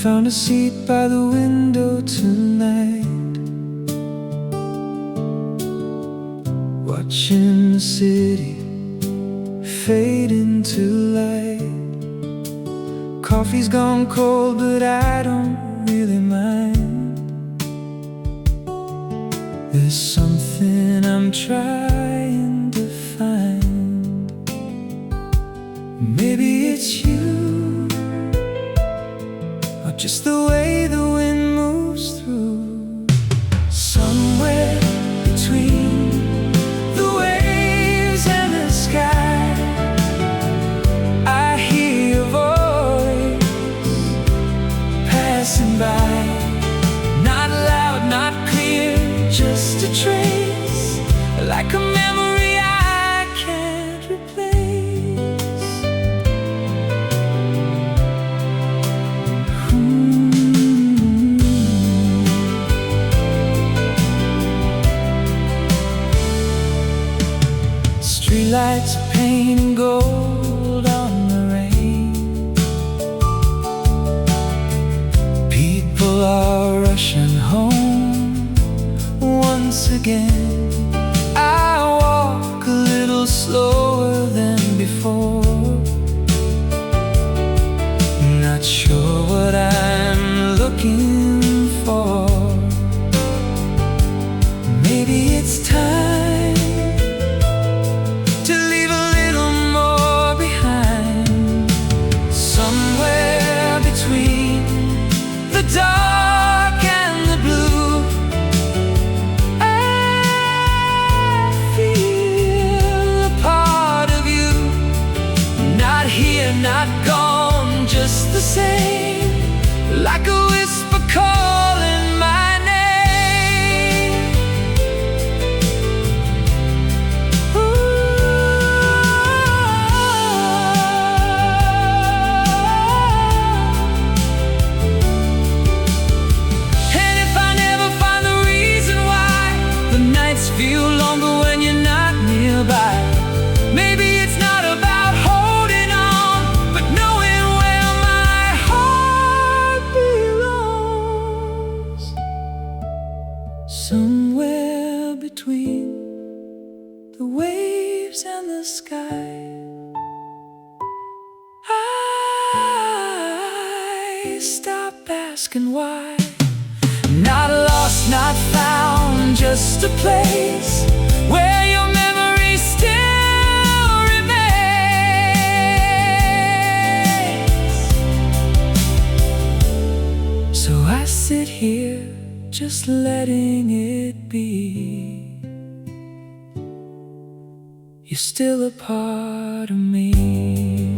found a seat by the window tonight, watching the city fade into light. Coffee's gone cold, but I don't really mind. There's something I'm trying to find. Maybe it's you, or just the way the wind moves through. Somewhere between the waves and the sky, I hear your voice passing by. Not loud, not clear, just a trace, like a memory I can't replace. Streetlights are painting gold on the rain. People are rushing home once again. I walk a little slower than before, not sure what I'm looking for. Maybe it's time to leave a little more behind. Somewhere between the dark and the blue, I feel a part of you. Not here, not gone, just the same, like a whisper calling my name. And if I never find the reason why the nights feel longer when you're not nearby, maybe it's not about holding on, but knowing where my heart belongs. Somewhere between the waves and the sky, I stop asking why. Not lost, not found, just a place where your memory still remains. So I sit here, just letting it be. You're still a part of me.